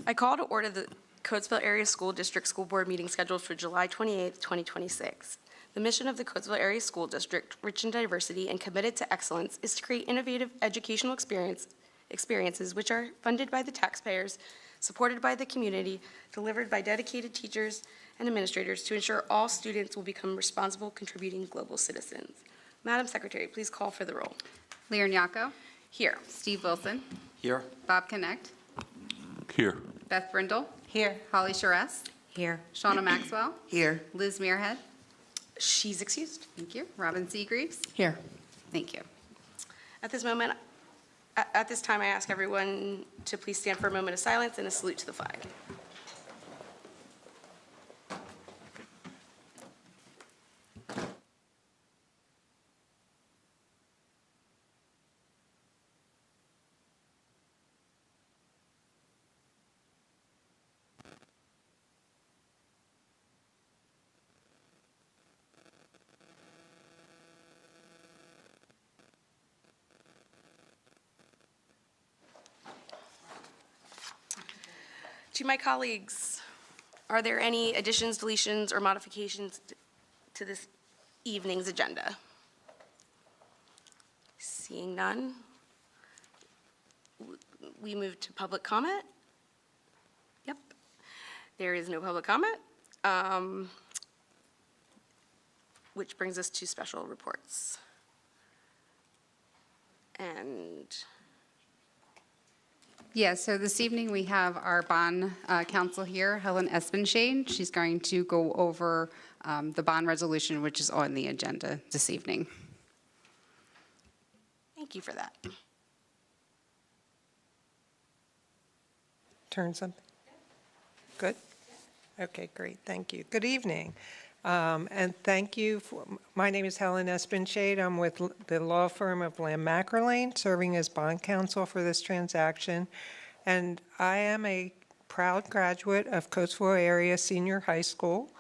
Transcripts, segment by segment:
I call to order the Coatesville Area School District School Board meeting scheduled for July 28, 2026. The mission of the Coatesville Area School District, rich in diversity and committed to excellence, is to create innovative educational experiences which are funded by the taxpayers, supported by the community, delivered by dedicated teachers and administrators to ensure all students will become responsible, contributing global citizens. Madam Secretary, please call for the roll. Lear Nyako. Here. Steve Wilson. Here. Bob Connect. Here. Beth Brindle. Here. Holly Charest. Here. Shauna Maxwell. Here. Liz Muirhead. She's excused. Thank you. Robin Seagreaves. Here. Thank you. At this time, I ask everyone to please stand for a moment of silence and a salute to the flag. To my colleagues, are there any additions, deletions, or modifications to this evening's agenda? Seeing none, we move to public comment. Yep, there is no public comment, which brings us to special reports. And Yeah, so this evening we have our bond counsel here, Helen Espenshade. She's going to go over the bond resolution, which is on the agenda this evening. thank you for that. Turn something? Good? Okay, great, thank you. Good evening. And thank you. My name is Helen Espenshade. I'm with the law firm of Lamb Mackerlane, serving as bond counsel for this transaction. And I am a proud graduate of Coatesville Area Senior High School.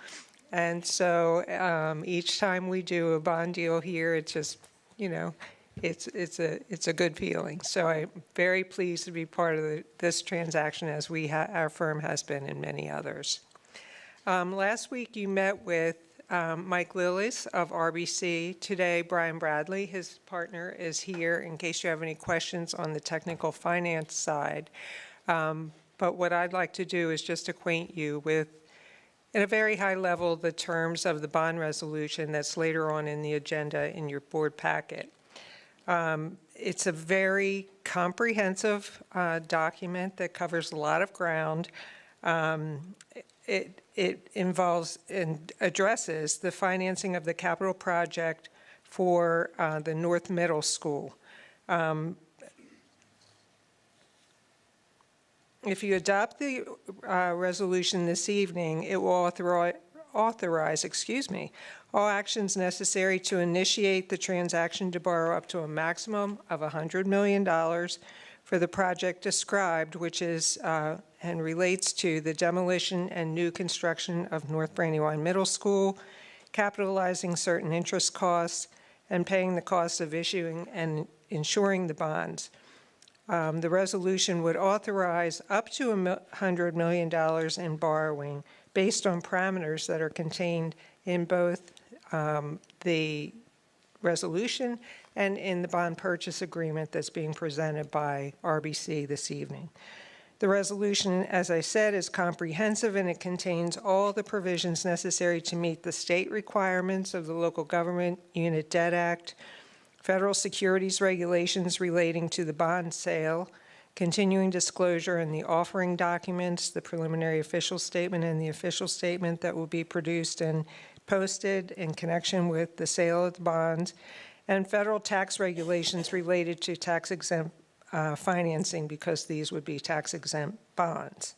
And so each time we do a bond deal here, it's just, you know, it's a good feeling. So I'm very pleased to be part of this transaction, as our firm has been in many others. Last week you met with Mike Lillis of RBC. Today, Brian Bradley, his partner, is here in case you have any questions on the technical finance side. But what I'd like to do is just acquaint you with, at a very high level, the terms of the bond resolution that's later on in the agenda in your board packet. It's a very comprehensive document that covers a lot of ground. It involves and addresses the financing of the capital project for the North Middle School. If you adopt the resolution this evening, it will authorize, all actions necessary to initiate the transaction to borrow up to a maximum of $100 million for the project described, which is and relates to the demolition and new construction of North Brandywine Middle School, capitalizing certain interest costs, and paying the costs of issuing and insuring the bonds. The resolution would authorize up to $100 million in borrowing based on parameters that are contained in both the resolution and in the bond purchase agreement that's being presented by RBC this evening. The resolution, as I said, is comprehensive, and it contains all the provisions necessary to meet the state requirements of the Local Government Unit Debt Act, federal securities regulations relating to the bond sale, continuing disclosure in the offering documents, the preliminary official statement, and the official statement that will be produced and posted in connection with the sale of the bonds, and federal tax regulations related to tax-exempt financing, because these would be tax-exempt bonds.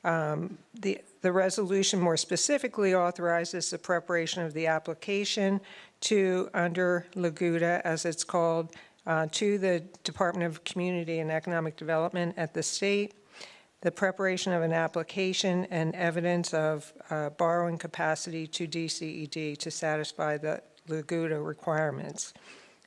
The resolution more specifically authorizes the preparation of the application to, under LAGUDA, as it's called, to the Department of Community and Economic Development at the state, the preparation of an application and evidence of borrowing capacity to DCED to satisfy the LAGUDA requirements.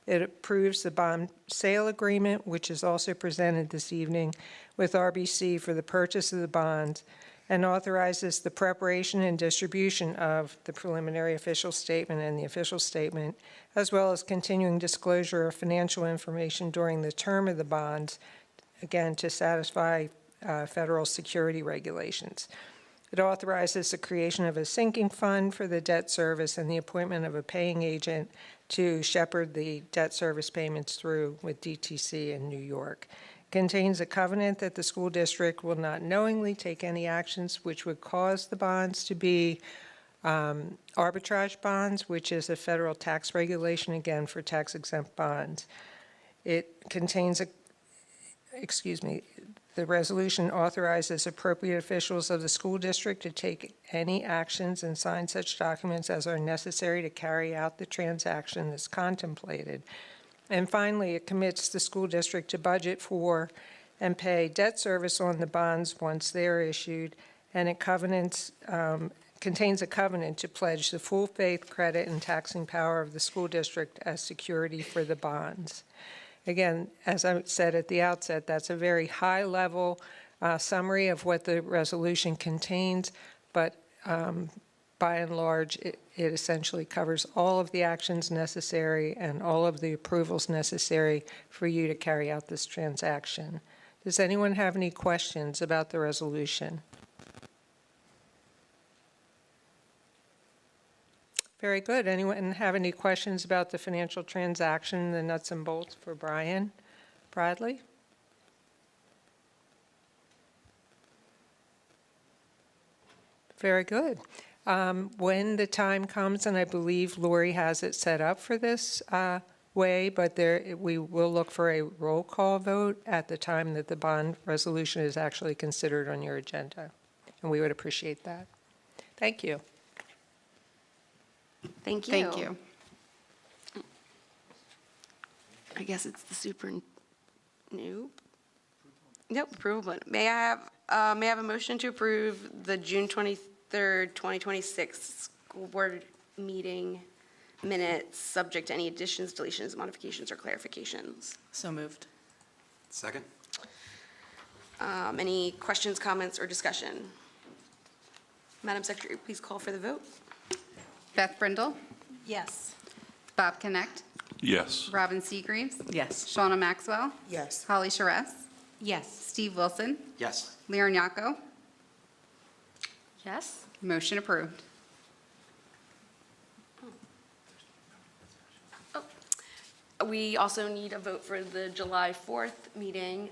It approves the bond sale agreement, which is also presented this evening, with RBC for the purchase of the bonds, and authorizes the preparation and distribution of the preliminary official statement and the official statement, as well as continuing disclosure of financial information during the term of the bonds, again, to satisfy federal security regulations. It authorizes the creation of a sinking fund for the debt service and the appointment of a paying agent to shepherd the debt service payments through with DTC in New York. Contains a covenant that the school district will not knowingly take any actions which would cause the bonds to be arbitrage bonds, which is a federal tax regulation, again, for tax-exempt bonds. It contains the resolution authorizes appropriate officials of the school district to take any actions and sign such documents as are necessary to carry out the transaction that's contemplated. And finally, it commits the school district to budget for and pay debt service on the bonds once they're issued, and it contains a covenant to pledge the full faith, credit, and taxing power of the school district as security for the bonds. Again, as I said at the outset, that's a very high-level summary of what the resolution contains, but by and large, it essentially covers all of the actions necessary and all of the approvals necessary for you to carry out this transaction. Does anyone have any questions about the resolution? Very good. Anyone have any questions about the financial transaction, the nuts and bolts for Brian Bradley? Very good. When the time comes, and I believe Lori has it set up for this way, but we will look for a roll call vote at the time that the bond resolution is actually considered on your agenda, and we would appreciate that. Thank you. Thank you. Thank you. I guess it's the Nope, approval. May I have a motion to approve the June 23rd, 2026 school board meeting minutes, subject to any additions, deletions, modifications, or clarifications? So moved. Second? Any questions, comments, or discussion? Madam Secretary, please call for the vote. Beth Brindle, Yes. Bob Connect, Yes. Robin Seagreaves, Yes. Shauna Maxwell, Yes. Holly Charess, Yes. Steve Wilson, Yes. Leon Yacco. Yes. Motion approved. We also need a vote for the July 14th meeting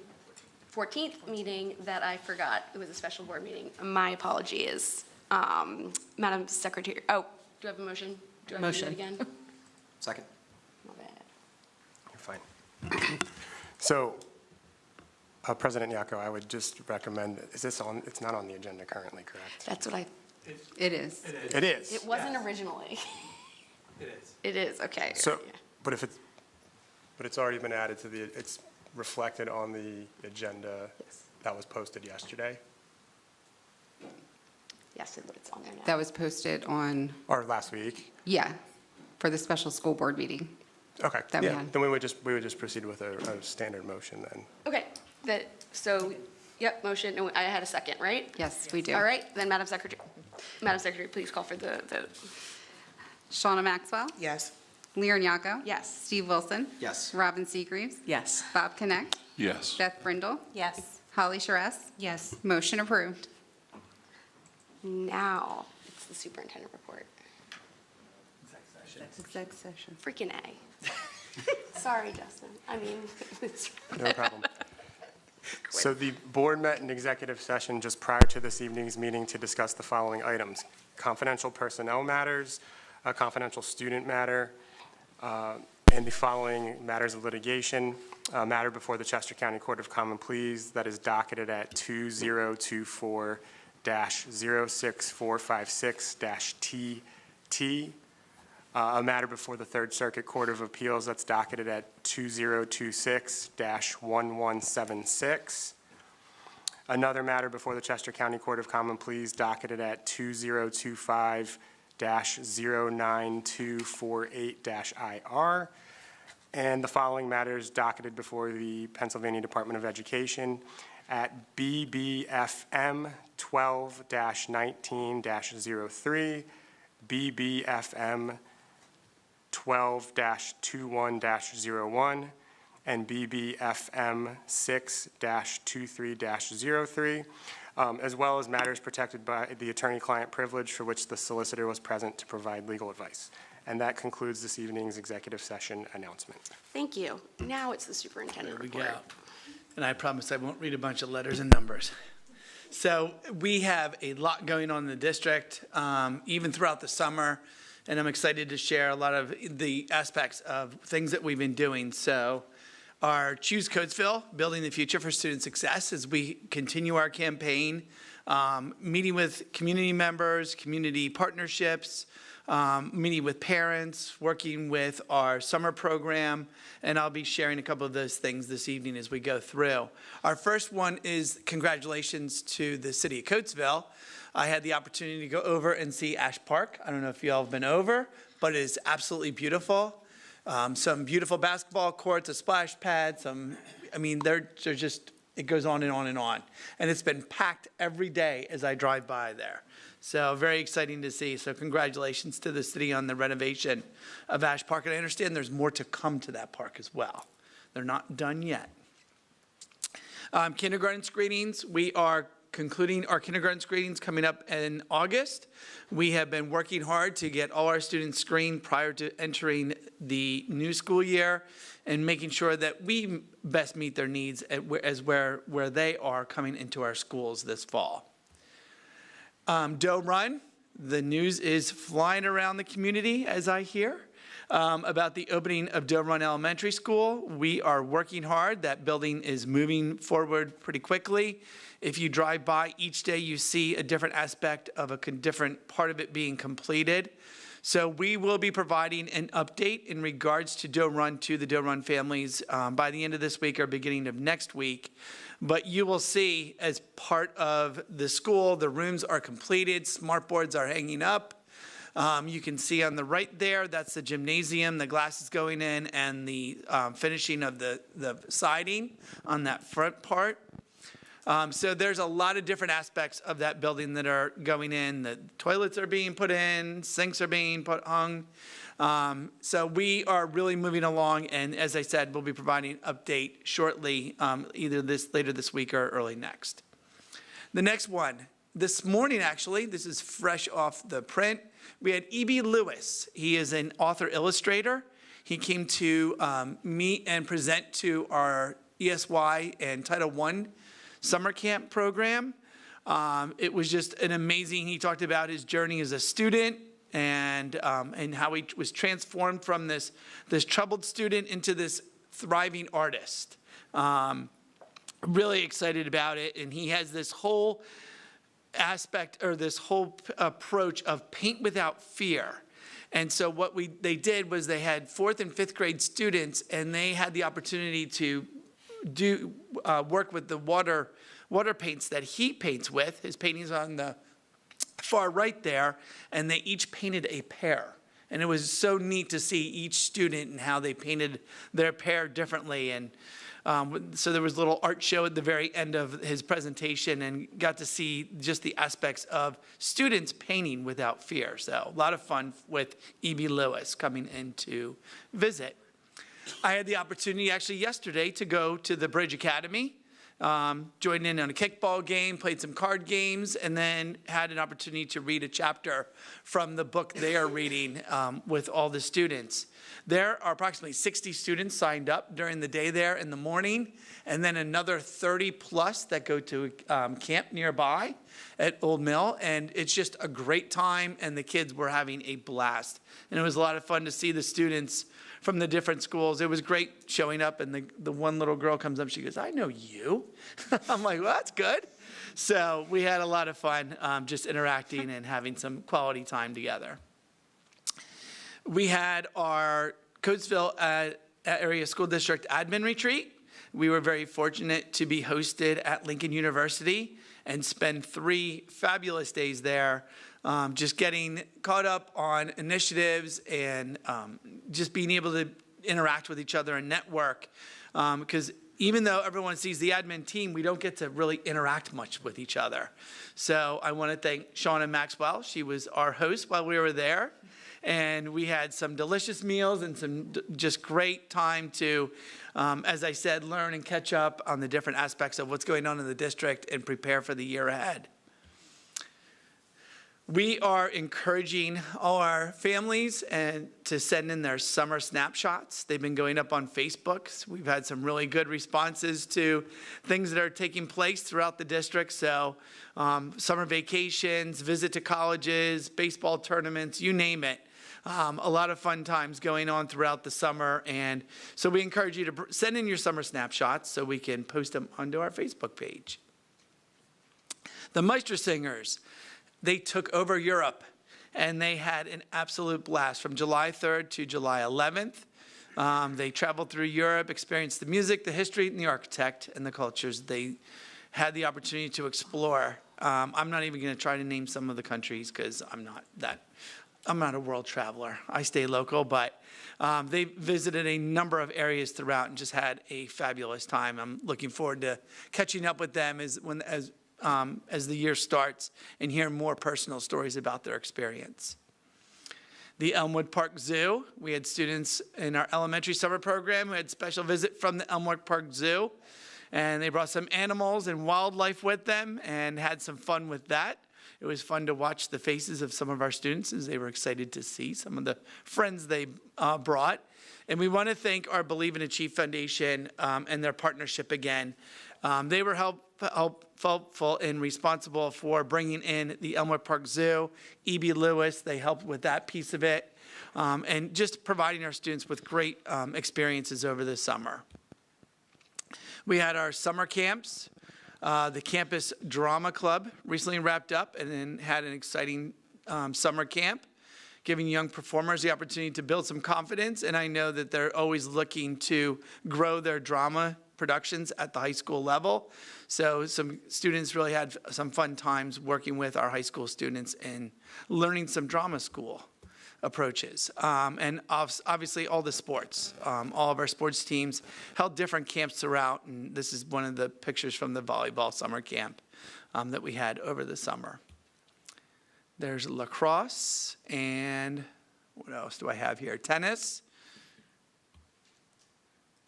that I forgot. It was a special board meeting. My apologies. Madam Secretary, do I have a motion? Do I have to do Motion. it again? Second? My bad. You're fine. So, President Yacco, I would just recommend, it's not on the agenda currently, correct? That's what It is. It is. it wasn't originally. It is, okay. So, but it's already been added to it's reflected on the agenda Yes. that was posted yesterday, Yes, it's on there now. That was posted on, or last week. yeah, for the special school board meeting. Okay, That we yeah, had. then we would just proceed with a standard motion then. Okay, motion, and I had a second, right? Yes, we do. All right, then Madam Secretary, please call for the vote. Shauna Maxwell, Yes. Leon Yacco. Yes. Steve Wilson. Yes. Robin Seagreaves. Yes. Bob Connect. Yes. Beth Brindle. Yes. Holly Charess. Yes. Motion approved. Now, it's the superintendent report. Exec session. Freaking A. Sorry, Justin. I mean, No problem. So the board met in executive session just prior to this evening's meeting to discuss the following items: confidential personnel matters, a confidential student matter, and the following matters of litigation. A matter before the Chester County Court of Common Pleas that is docketed at 2024-06456-TT. A matter before the Third Circuit Court of Appeals that's docketed at 2026-1176. Another matter before the Chester County Court of Common Pleas docketed at 2025-09248-IR. And the following matters docketed before the Pennsylvania Department of Education at BBFM 12-19-03, BBFM 12-21-01, and BBFM 6-23-03, as well as matters protected by the attorney-client privilege for which the solicitor was present to provide legal advice. And that concludes this evening's executive session announcement. Thank you. Now it's the superintendent There we report. go. And I promise I won't read a bunch of letters and numbers. So we have a lot going on in the district, even throughout the summer, and I'm excited to share a lot of the aspects of things that we've been doing. So our Choose Coatesville, Building the Future for Student Success, as we continue our campaign, meeting with community members, community partnerships, meeting with parents, working with our summer program, and I'll be sharing a couple of those things this evening as we go through. Our first one is congratulations to the city of Coatesville. I had the opportunity to go over and see Ash Park. I don't know if you all have been over, but it is absolutely beautiful. Some beautiful basketball courts, a splash pad, they're just, it goes on and on and on. And it's been packed every day as I drive by there. So very exciting to see. So congratulations to the city on the renovation of Ash Park. And I understand there's more to come to that park as well. They're not done yet. Kindergarten screenings, we are concluding our kindergarten screenings coming up in August. We have been working hard to get all our students screened prior to entering the new school year and making sure that we best meet their needs as where they are coming into our schools this fall. Doe Run, the news is flying around the community, as I hear, about the opening of Doe Run Elementary School. We are working hard. That building is moving forward pretty quickly. If you drive by each day, you see a different aspect of a different part of it being completed. So we will be providing an update in regards to Doe Run to the Doe Run families by the end of this week or beginning of next week. But you will see as part of the school, the rooms are completed, smart boards are hanging up. You can see on the right there, that's the gymnasium, the glass is going in, and the finishing of the siding on that front part. So there's a lot of different aspects of that building that are going in. The toilets are being put in, sinks are being hung. So we are really moving along, and as I said, we'll be providing an update shortly, either later this week or early next. The next one, this morning actually, this is fresh off the print, we had E.B. Lewis. He is an author-illustrator. He came to meet and present to our ESY and Title I summer camp program. It was just an amazing, he talked about his journey as a student and how he was transformed from this troubled student into this thriving artist. Really excited about it, and he has this whole aspect or this whole approach of paint without fear. And so what they did was they had 4th and 5th grade students, and they had the opportunity to work with the water paints that he paints with. His painting's on the far right there, and they each painted a pear. And it was so neat to see each student and how they painted their pear differently. And so there was a little art show at the very end of his presentation, and got to see just the aspects of students painting without fear. So a lot of fun with E.B. Lewis coming in to visit. I had the opportunity actually yesterday to go to the Bridge Academy, joined in on a kickball game, played some card games, and then had an opportunity to read a chapter from the book they are reading with all the students. There are approximately 60 students signed up during the day there in the morning, and then another 30 plus that go to camp nearby at Old Mill, and it's just a great time, and the kids were having a blast. And it was a lot of fun to see the students from the different schools. It was great showing up, and the one little girl comes up, she goes, "I know you." I'm like, well, that's good. So we had a lot of fun just interacting and having some quality time together. We had our Coatesville Area School District Admin Retreat. We were very fortunate to be hosted at Lincoln University and spend 3 fabulous days there, just getting caught up on initiatives and just being able to interact with each other and network. Because even though everyone sees the admin team, we don't get to really interact much with each other. So I want to thank Shauna Maxwell. She was our host while we were there. And we had some delicious meals and some just great time to, as I said, learn and catch up on the different aspects of what's going on in the district and prepare for the year ahead. We are encouraging all our families to send in their summer snapshots. They've been going up on Facebook. We've had some really good responses to things that are taking place throughout the district. So summer vacations, visit to colleges, baseball tournaments, you name it. A lot of fun times going on throughout the summer. And so we encourage you to send in your summer snapshots so we can post them onto our Facebook page. The Meister Singers, they took over Europe, and they had an absolute blast from July 3rd to July 11th. They traveled through Europe, experienced the music, the history, and the architect, and the cultures they had the opportunity to explore. I'm not even going to try to name some of the countries because I'm not a world traveler. I stay local, but they visited a number of areas throughout and just had a fabulous time. I'm looking forward to catching up with them as the year starts and hear more personal stories about their experience. The Elmwood Park Zoo, we had students in our elementary summer program who had special visit from the Elmwood Park Zoo, and they brought some animals and wildlife with them and had some fun with that. It was fun to watch the faces of some of our students as they were excited to see some of the friends they brought. And we want to thank our Believe and Achieve Foundation and their partnership again. They were helpful and responsible for bringing in the Elmwood Park Zoo. E.B. Lewis, they helped with that piece of it, and just providing our students with great experiences over the summer. We had our summer camps. The Campus Drama Club recently wrapped up and then had an exciting summer camp, giving young performers the opportunity to build some confidence. And I know that they're always looking to grow their drama productions at the high school level. So some students really had some fun times working with our high school students and learning some drama school approaches. And obviously all the sports, all of our sports teams held different camps throughout. And this is one of the pictures from the volleyball summer camp that we had over the summer. There's lacrosse, and what else do I have here? Tennis.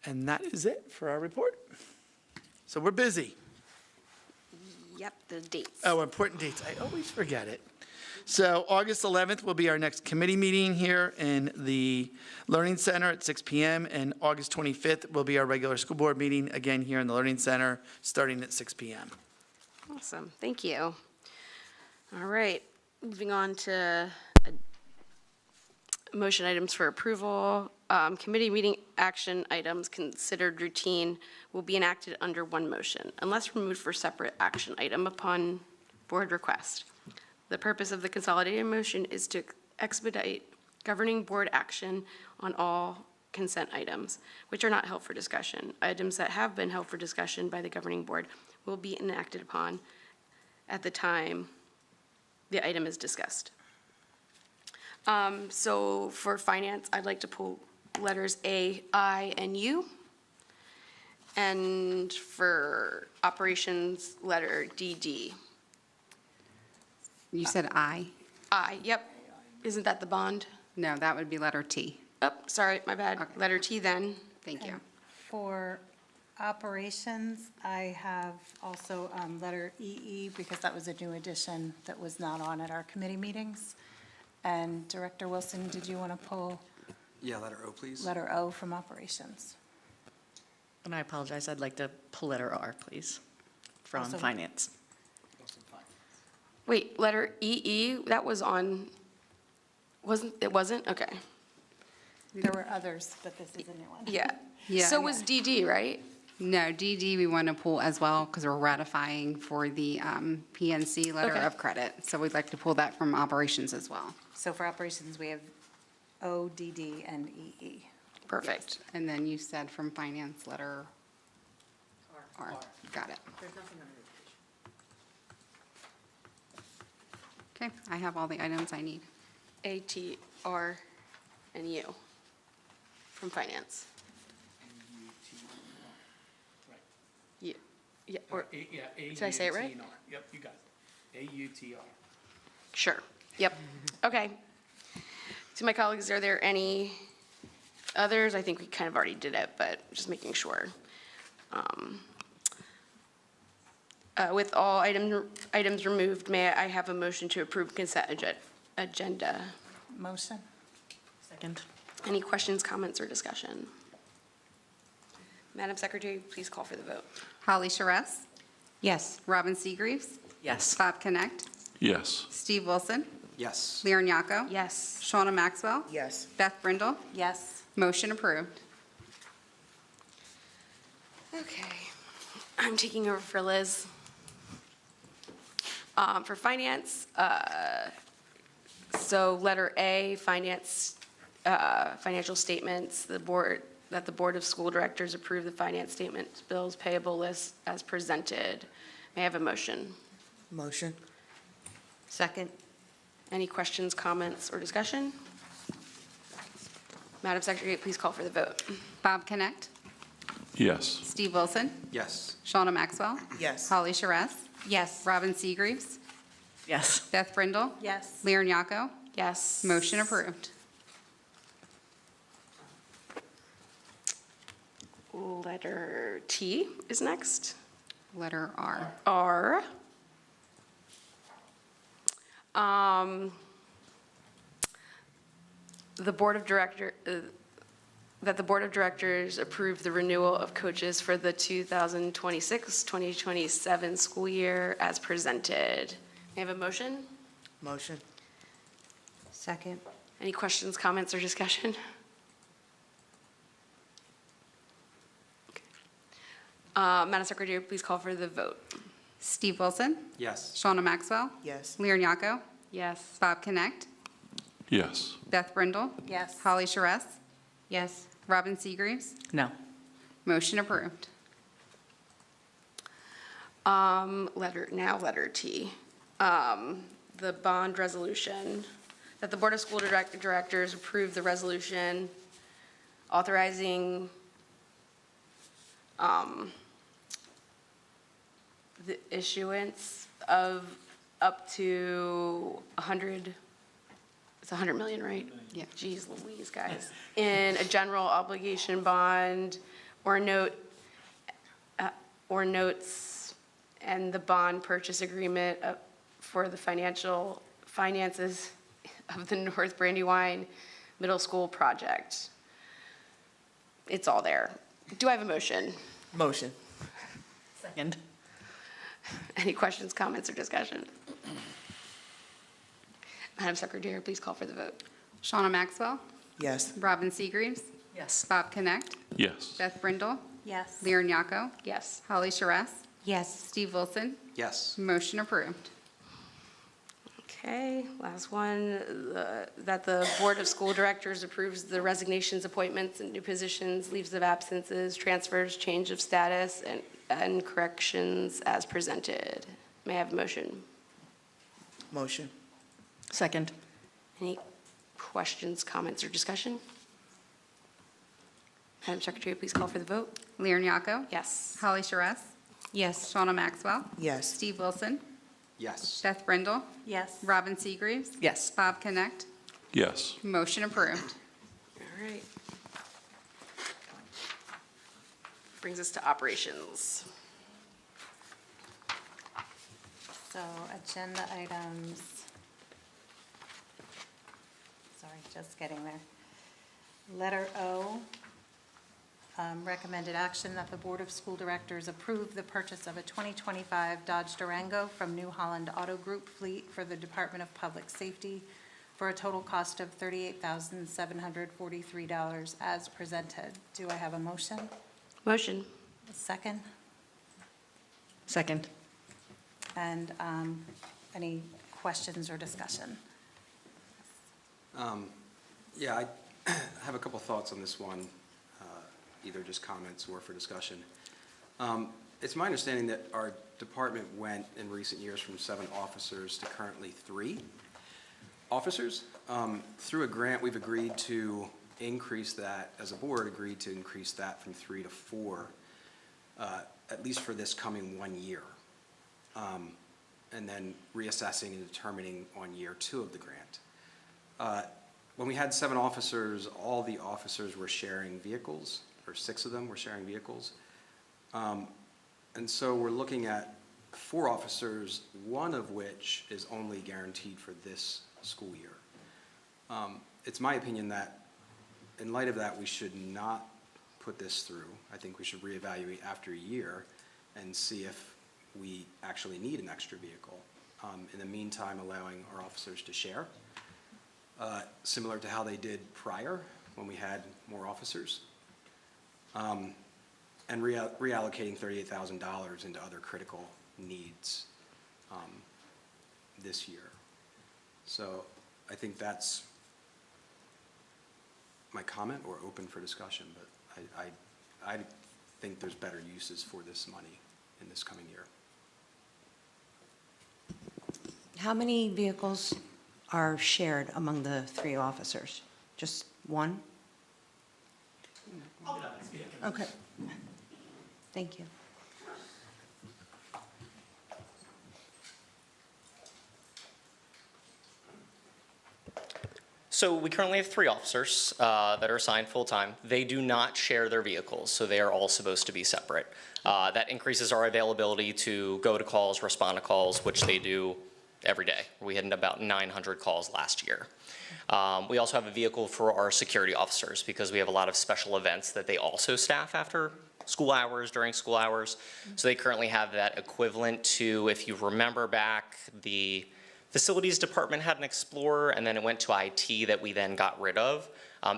And that is it for our report. So we're busy. Yep, the dates. Oh, important dates. I always forget it. So August 11th will be our next committee meeting here in the Learning Center at 6 p.m. And August 25th will be our regular school board meeting, again here in the Learning Center, starting at 6 p.m. Awesome, thank you. All right, moving on to motion items for approval. Committee meeting action items considered routine will be enacted under one motion, unless removed for separate action item upon board request. The purpose of the consolidated motion is to expedite governing board action on all consent items, which are not held for discussion. Items that have been held for discussion by the governing board will be enacted upon at the time the item is discussed. So for finance, I'd like to pull letters A, I, and U. And for operations, letter DD. You said I? I, yep. Isn't that the bond? No, that would be letter T. Oh, sorry, my bad. Okay. Letter T then. Thank you. For operations, I have also letter EE, because that was a new addition that was not on at our committee meetings. And Director Wilson, did you want to pull Yeah, letter O, please. letter O from operations? And I apologize, I'd like to pull letter R, please, from Also- finance. Wait, letter EE, that was on, it wasn't? Okay. There were others, but this is a new one. Yeah. Yeah, So yeah. was DD, right? No, DD we want to pull as well because we're ratifying for the PNC letter Okay. of credit. So we'd like to pull that from operations as well. So for operations, we have O, DD, and EE. Perfect. And then you said from finance, letter R. Got it. Okay, I have all the items I need. A, T, R, and U. from finance. Yeah, yeah, or, Yeah, did I say it right? A-U-T-R. Yep, you got it. A-U-T-R. sure, yep, okay. To my colleagues, are there any others? I think we kind of already did it, but just making sure. With all items removed, may I have a motion to approve consent agenda? Motion? Second. Any questions, comments, or discussion? Madam Secretary, please call for the vote. Holly Charess, Yes. Robin Seagreaves, Yes. Bob Connect, Yes. Steve Wilson, Yes. Lear Nyako. Yes. Shauna Maxwell. Yes. Beth Brindle. Yes. Motion approved. Okay, I'm taking over for Liz. For finance, so letter A, finance, financial statements, the Board of School Directors approve the finance statements, bills payable list as presented. May I have a motion? Motion. Second. Any questions, comments, or discussion? Madam Secretary, please call for the vote. Bob Connect, Yes. Steve Wilson, Yes. Shauna Maxwell. Yes. Holly Charess, Yes. Robin Seagreaves, Yes. Beth Brindle. Yes. Lear Nyako. Yes. Motion approved. Letter T is next. Letter R. R. The Board of that the Board of Directors approve the renewal of coaches for the 2026-2027 school year as presented. May I have a motion? Motion. Second. Any questions, comments, or discussion? Okay. Madam Secretary, please call for the vote. Steve Wilson, Yes. Shauna Maxwell, Yes. Lear Nyako, Yes. Bob Connect, Yes. Beth Brindle, Yes. Holly Charess, Yes. Robin Seagreaves. No. Motion approved. Letter T. The bond resolution, that the Board of School Directors approve the resolution authorizing the issuance of up to 100, it's 100 million, right? Yeah. Geez Louise, guys. In a general obligation bond or note, or notes, and the bond purchase agreement for the finances of the North Brandywine Middle School project. It's all there. Do I have a motion? Motion. Second. Any questions, comments, or discussion? Madam Secretary, please call for the vote. Shauna Maxwell, Yes. Robin Seagreaves, Yes. Bob Connect, Yes. Beth Brindle, Yes. Lear Nyako, Yes. Holly Charess, Yes. Steve Wilson. Yes. Motion approved. Okay, last one, that the Board of School Directors approves the resignations, appointments, and new positions, leaves of absences, transfers, change of status, and corrections as presented. May I have a motion? Motion. Second. Any questions, comments, or discussion? Madam Secretary, please call for the vote. Lear Nyako, Yes. Holly Charess, Yes. Shauna Maxwell, Yes. Steve Wilson, Yes. Beth Brindle, Yes. Robin Seagreaves, Yes. Bob Connect. Yes. Motion approved. All right. Brings us to operations. So agenda items. Sorry, just getting there. Letter O, recommended action that the Board of School Directors approve the purchase of a 2025 Dodge Durango from New Holland Auto Group Fleet for the Department of Public Safety for a total cost of $38,743 as presented. Do I have a motion? Motion. A second? Second. And any questions or discussion? Yeah, I have a couple thoughts on this one, either just comments or for discussion. It's my understanding that our department went in recent years from 7 officers to currently 3 officers. Through a grant, we've agreed to increase that, as a board, agreed to increase that from 3 to 4, at least for this coming 1 year. And then reassessing and determining on year 2 of the grant. When we had 7 officers, all the officers were sharing vehicles, or 6 of them were sharing vehicles. And so we're looking at 4 officers, 1 of which is only guaranteed for this school year. It's my opinion that in light of that, we should not put this through. I think we should reevaluate after a year and see if we actually need an extra vehicle. In the meantime, allowing our officers to share, similar to how they did prior when we had more officers, and reallocating $38,000 into other critical needs this year. So I think that's my comment, or open for discussion, but I think there's better uses for this money in this coming year. How many vehicles are shared among the 3 officers? Just 1? Okay. Thank you. So we currently have 3 officers that are assigned full-time. They do not share their vehicles, so they are all supposed to be separate. That increases our availability to go to calls, respond to calls, which they do every day. We had about 900 calls last year. We also have a vehicle for our security officers because we have a lot of special events that they also staff after school hours, during school hours. So they currently have that equivalent to, if you remember back, the facilities department had an Explorer, and then it went to IT that we then got rid of.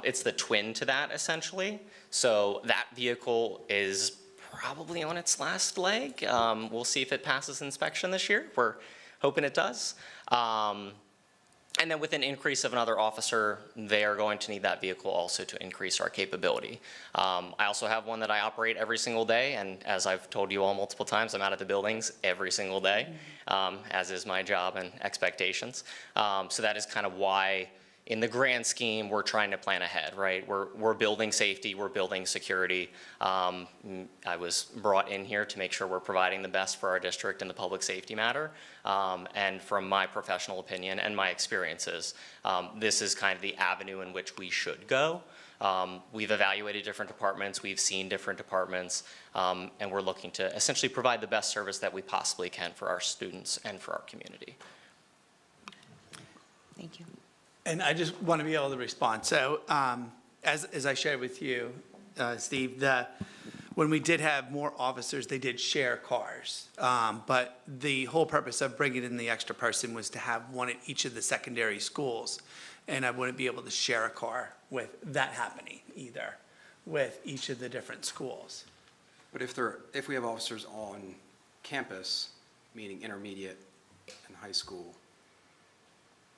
It's the twin to that, essentially. So that vehicle is probably on its last leg. We'll see if it passes inspection this year. We're hoping it does. And then with an increase of another officer, they are going to need that vehicle also to increase our capability. I also have one that I operate every single day, and as I've told you all multiple times, I'm out at the buildings every single day, as is my job and expectations. So that is kind of why, in the grand scheme, we're trying to plan ahead, right? We're building safety, we're building security. I was brought in here to make sure we're providing the best for our district in the public safety matter. And from my professional opinion and my experiences, this is kind of the avenue in which we should go. We've evaluated different departments, we've seen different departments, and we're looking to essentially provide the best service that we possibly can for our students and for our community. Thank you. And I just want to be able to respond. So as I shared with you, Steve, when we did have more officers, they did share cars. But the whole purpose of bringing in the extra person was to have one at each of the secondary schools. And I wouldn't be able to share a car with that happening either, with each of the different schools. But if we have officers on campus, meaning intermediate and high school,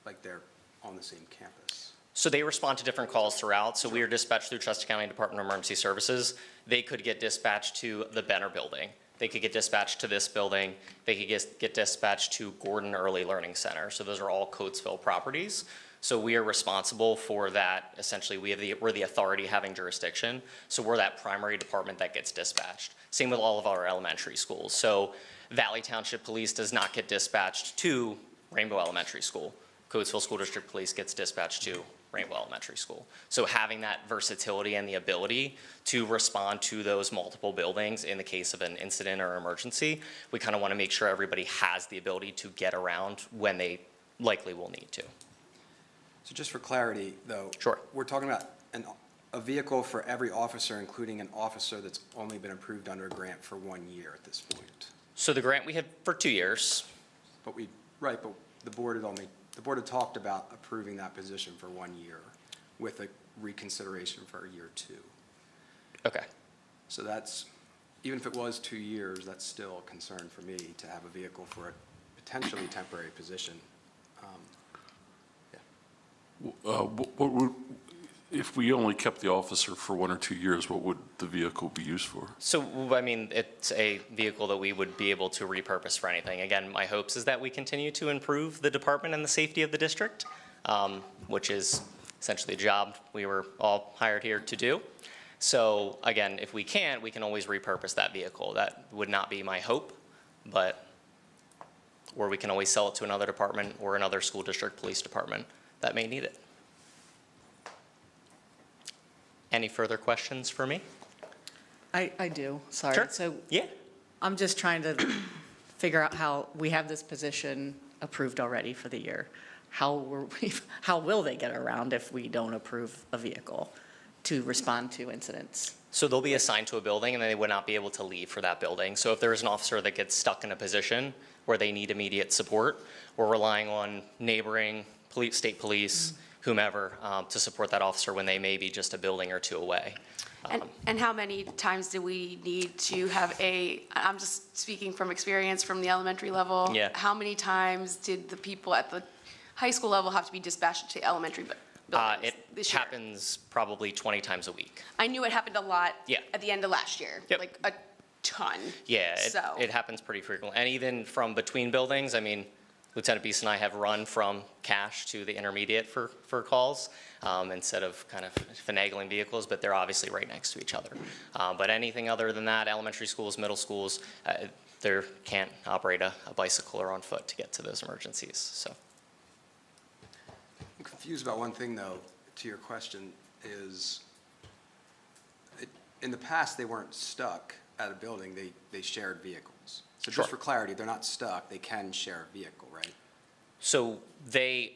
like they're on the same campus. So they respond to different calls throughout. So we are dispatched through Chester County Department of Emergency Services. They could get dispatched to the Benner building. They could get dispatched to this building. They could get dispatched to Gordon Early Learning Center. So those are all Coatesville properties. So we are responsible for that. Essentially, we're the authority having jurisdiction. So we're that primary department that gets dispatched. Same with all of our elementary schools. So Valley Township Police does not get dispatched to Rainbow Elementary School. Coatesville School District Police gets dispatched to Rainbow Elementary School. So having that versatility and the ability to respond to those multiple buildings in the case of an incident or emergency, we kind of want to make sure everybody has the ability to get around when they likely will need to. So just for clarity, though. Sure. We're talking about a vehicle for every officer, including an officer that's only been approved under a grant for 1 year at this point. So the grant we had for 2 years. But the board had talked about approving that position for 1 year with a reconsideration for year 2. Okay. So that's, even if it was 2 years, that's still a concern for me to have a vehicle for a potentially temporary position. What would, if we only kept the officer for 1 or 2 years, what would the vehicle be used for? So, I mean, it's a vehicle that we would be able to repurpose for anything. Again, my hopes is that we continue to improve the department and the safety of the district, which is essentially a job we were all hired here to do. So again, if we can't, we can always repurpose that vehicle. That would not be my hope, but, or we can always sell it to another department or another school district police department that may need it. Any further questions for me? I do, sorry. Sure. So Yeah. I'm just trying to figure out how, we have this position approved already for the year. How will they get around if we don't approve a vehicle to respond to incidents? So they'll be assigned to a building and they would not be able to leave for that building. So if there is an officer that gets stuck in a position where they need immediate support, we're relying on neighboring police, state police, whomever, to support that officer when they may be just a building or two away. And how many times do we need to have I'm just speaking from experience from the elementary level. Yeah. How many times did the people at the high school level have to be dispatched to elementary buildings It this year? happens probably 20 times a week. I knew it happened a lot Yeah. at the end of last year. Yep. Like a ton. Yeah, So. it happens pretty frequently. And even from between buildings, I mean, Lieutenant Beast and I have run from Cache to the intermediate for calls instead of kind of finagling vehicles, but they're obviously right next to each other. But anything other than that, elementary schools, middle schools, they can't operate a bicycle or on foot to get to those emergencies, so. I'm confused about one thing, though, to your question, is in the past, they weren't stuck at a building, they shared vehicles. So Sure. just for clarity, they're not stuck, they can share a vehicle, right? So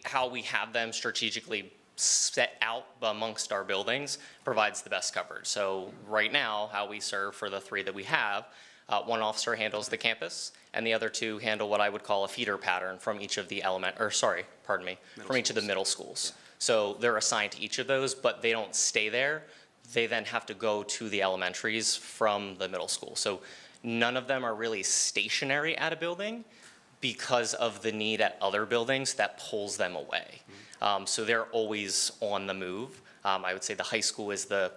how we have them strategically set out amongst our buildings provides the best coverage. So right now, how we serve for the three that we have, one officer handles the campus, and the other two handle what I would call a feeder pattern from each of the from each of the middle schools. So they're assigned to each of those, but they don't stay there. They then have to go to the elementaries from the middle school. So none of them are really stationary at a building because of the need at other buildings that pulls them away. So they're always on the move. I would say the high school is the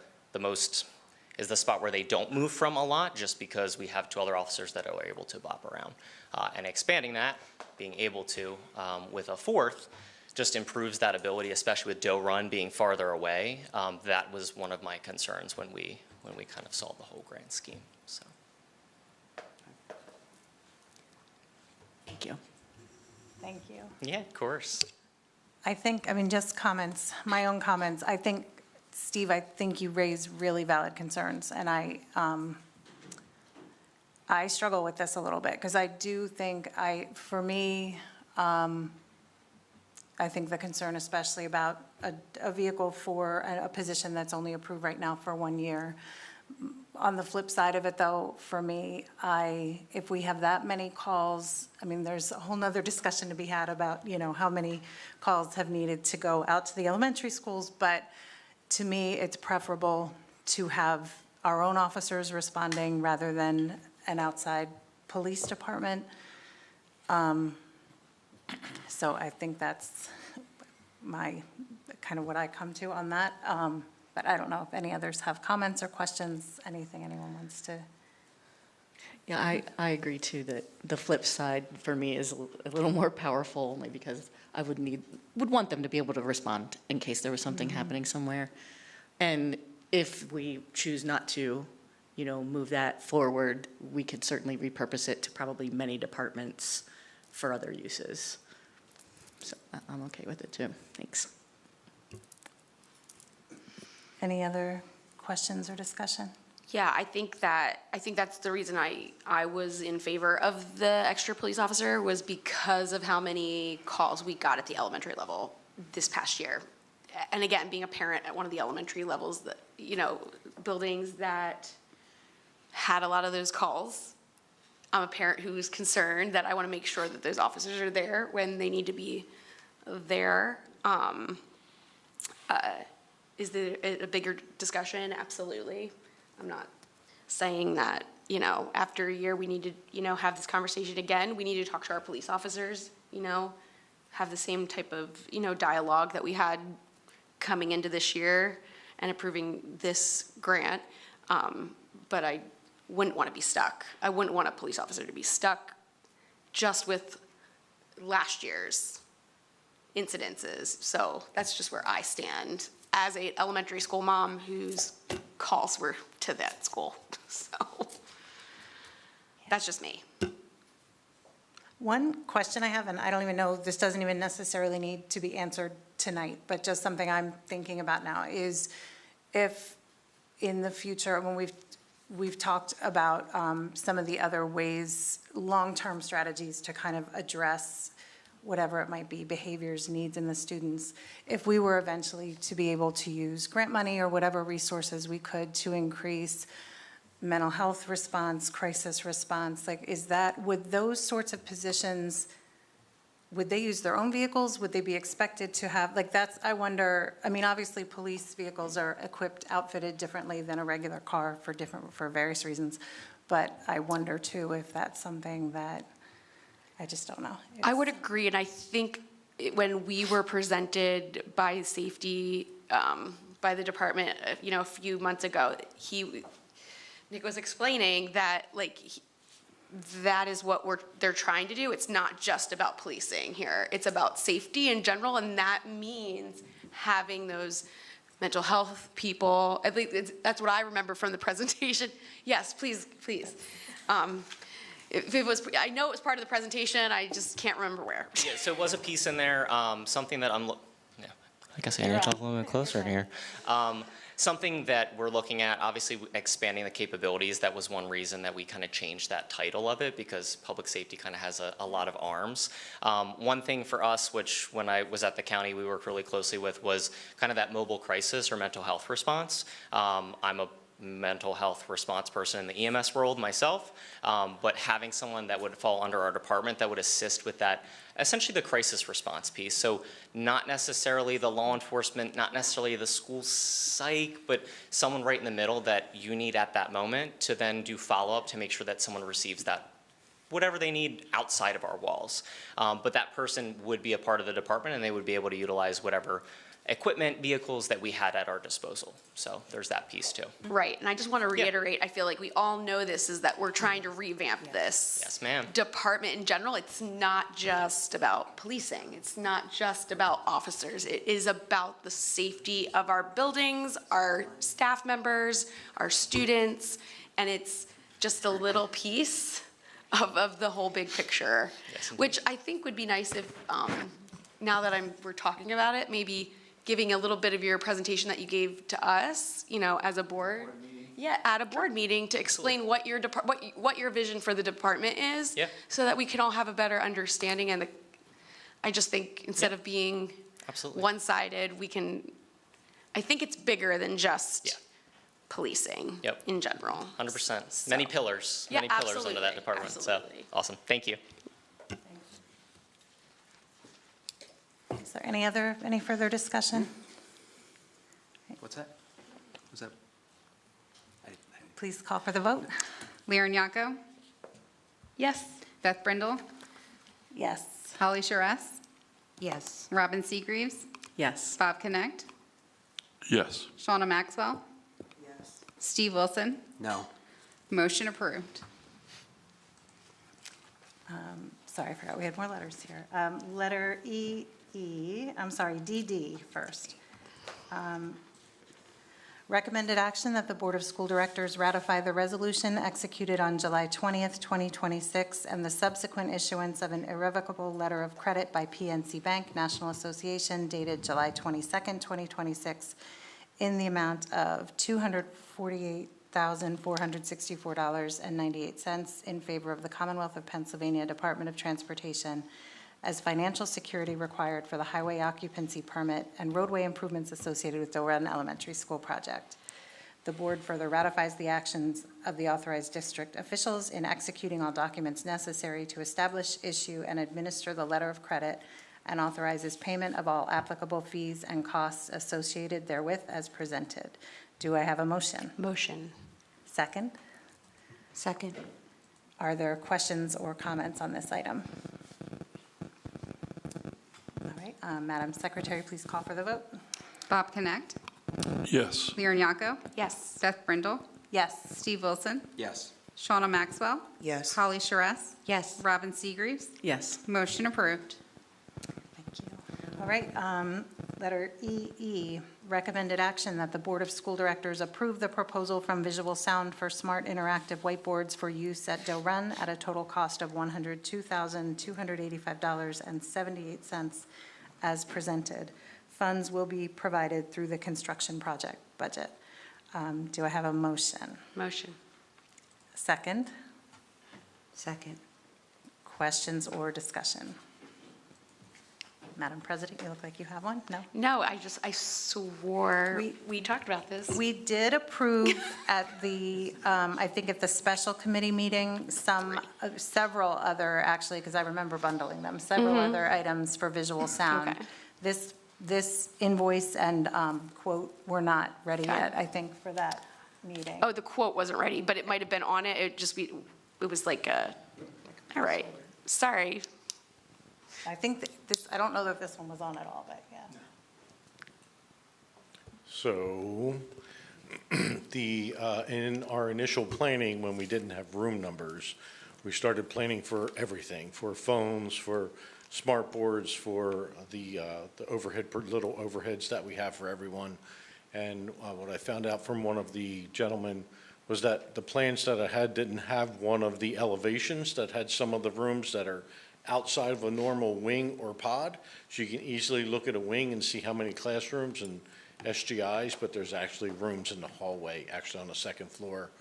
spot where they don't move from a lot, just because we have two other officers that are able to bop around. And expanding that, being able to, with a fourth, just improves that ability, especially with Doe Run being farther away. That was one of my concerns when we kind of saw the whole grand scheme, so. Thank you. Thank you. Yeah, of course. I think, just comments, my own comments. I think, Steve, I think you raise really valid concerns, and I struggle with this a little bit, because I do think for me, I think the concern especially about a vehicle for a position that's only approved right now for 1 year. On the flip side of it, though, for me, if we have that many calls, there's a whole nother discussion to be had about, how many calls have needed to go out to the elementary schools, but to me, it's preferable to have our own officers responding rather than an outside police department. So I think that's kind of what I come to on that. But I don't know if any others have comments or questions, anything anyone wants to. Yeah, I agree too that the flip side for me is a little more powerful, only because I would want them to be able to respond in case there was something happening somewhere. And if we choose not to, move that forward, we could certainly repurpose it to probably many departments for other uses. So I'm okay with it too. Thanks. Any other questions or discussion? Yeah, I think that's the reason I was in favor of the extra police officer, was because of how many calls we got at the elementary level this past year. And again, being a parent at one of the elementary levels, that, buildings that had a lot of those calls, I'm a parent who's concerned that I want to make sure that those officers are there when they need to be there. Is there a bigger discussion? Absolutely. I'm not saying that, after a year, we need to, have this conversation again. We need to talk to our police officers, have the same type of, dialogue that we had coming into this year and approving this grant. But I wouldn't want to be stuck. I wouldn't want a police officer to be stuck just with last year's incidences. So that's just where I stand as a elementary school mom whose calls were to that school. So that's just me. One question I have, and I don't even know, this doesn't even necessarily need to be answered tonight, but just something I'm thinking about now is if in the future, when we've talked about some of the other ways, long-term strategies to kind of address whatever it might be, behaviors, needs in the students, if we were eventually to be able to use grant money or whatever resources we could to increase mental health response, crisis response, like would those sorts of positions, would they use their own vehicles? Would they be expected to have, I wonder, I mean, obviously police vehicles are equipped, outfitted differently than a regular car for various reasons. But I wonder too if that's something that, I just don't know. I would agree, and I think when we were presented by safety, by the department, a few months ago, Nick was explaining that, that is what they're trying to do. It's not just about policing here. It's about safety in general, and that means having those mental health people. At least that's what I remember from the presentation. Yes, please. If it was, I know it was part of the presentation, I just can't remember where. Yeah, so it was a piece in there, something that I guess I need to talk a little bit closer here. Something that we're looking at, obviously expanding the capabilities, that was one reason that we kind of changed that title of it, because public safety kind of has a lot of arms. One thing for us, which when I was at the county we worked really closely with, was kind of that mobile crisis or mental health response. I'm a mental health response person in the EMS world myself, but having someone that would fall under our department that would assist with that, essentially the crisis response piece. So not necessarily the law enforcement, not necessarily the school psych, but someone right in the middle that you need at that moment to then do follow-up to make sure that someone receives that whatever they need outside of our walls. But that person would be a part of the department and they would be able to utilize whatever equipment, vehicles that we had at our disposal. So there's that piece too. Right, and I just want to reiterate, I feel like we all know this, is that we're trying to revamp this. Yes, ma'am. Department in general. It's not just about policing. It's not just about officers. It is about the safety of our buildings, our staff members, our students, and it's just a little piece of the whole big picture. Yes, indeed. Which I think would be nice if, now that we're talking about it, maybe giving a little bit of your presentation that you gave to us, as a board. Yeah, at a board meeting to explain what your what your vision for the department is. Yeah. So that we can all have a better understanding, and I just think instead of being Absolutely. one-sided, I think it's bigger than just policing Yep. in general. 100%. So- Many pillars. Yeah, Many pillars under that absolutely, department. absolutely. So awesome. Thank you. Is there any further discussion? What's that? Was that? Please call for the vote. Leon Yako, Yes. Beth Brindle, Yes. Holly Charess, Yes. Robin Seagreaves, Yes. Bob Connect, Yes. Shauna Maxwell, Steve Wilson. No. Motion approved. Sorry, I forgot we had more letters here. Letter DD first. Recommended action that the Board of School Directors ratify the resolution executed on July 20th, 2026, and the subsequent issuance of an irrevocable letter of credit by PNC Bank National Association dated July 22nd, 2026, in the amount of $248,464.98 in favor of the Commonwealth of Pennsylvania Department of Transportation as financial security required for the highway occupancy permit and roadway improvements associated with Doe Run Elementary School project. The board further ratifies the actions of the authorized district officials in executing all documents necessary to establish, issue, and administer the letter of credit, and authorizes payment of all applicable fees and costs associated therewith as presented. Do I have a motion? Motion. Second? Second. Are there questions or comments on this item? All right, Madam Secretary, please call for the vote. Bob Connect, Yes. Leon Yako, Yes. Beth Brindle, Yes. Steve Wilson, Yes. Shauna Maxwell, Yes. Holly Charess, Yes. Robin Seagreaves. Yes. Motion approved. Thank you. All right, letter EE, recommended action that the Board of School Directors approve the proposal from Visual Sound for smart interactive whiteboards for use at Del Run at a total cost of $102,285.78 as presented. Funds will be provided through the construction project budget. Do I have a motion? Motion. Second, Second. questions or discussion? Madam President, you look like you have one? No? No, I swore, we talked about this. We did approve at the, I think at the special committee meeting, several other, actually, because I remember bundling them, several other items for visual sound. Okay. This invoice and quote were not ready Okay. yet, I think, for that meeting. Oh, the quote wasn't ready, but it might have been on it. It was like all right, sorry. I think that this, I don't know if this one was on at all, but yeah. So, in our initial planning, when we didn't have room numbers, we started planning for everything, for phones, for smart boards, for the overhead, little overheads that we have for everyone. And what I found out from one of the gentlemen was that the plans that I had didn't have one of the elevations that had some of the rooms that are outside of a normal wing or pod. So you can easily look at a wing and see how many classrooms and SGIs, but there's actually rooms in the hallway, actually on the second floor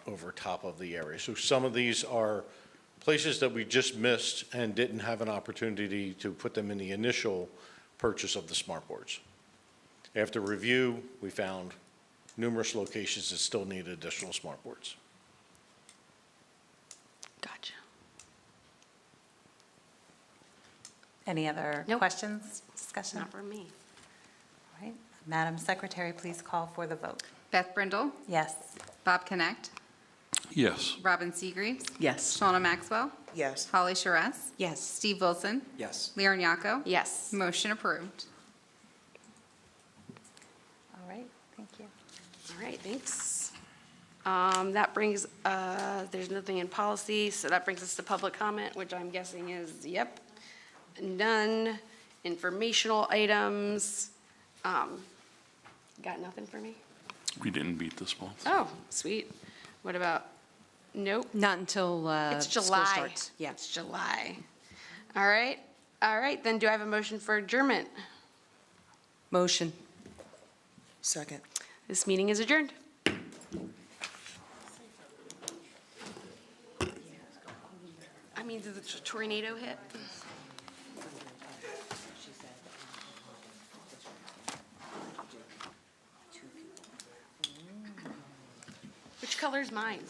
over top of the area. So some of these are places that we just missed and didn't have an opportunity to put them in the initial purchase of the smart boards. After review, we found numerous locations that still needed additional smart boards. Gotcha. Any other Nope. questions, discussion? Not for me. All right, Madam Secretary, please call for the vote. Beth Brindle, Yes. Bob Connect, Yes. Robin Seagreaves, Yes. Shauna Maxwell, Yes. Holly Charess, Yes. Steve Wilson, Yes. Leon Yako. Yes. Motion approved. All right, thank you. All right, thanks. That brings, there's nothing in policy, so that brings us to public comment, which I'm guessing is, yep, none. Informational items. Got nothing for me? We didn't meet this month. Oh, sweet. What about, nope, Not until it's school July. starts. Yeah. It's July. All right, then do I have a motion for adjournment? Motion. Second. This meeting is adjourned. I mean, did the tornado hit? Which color's mine?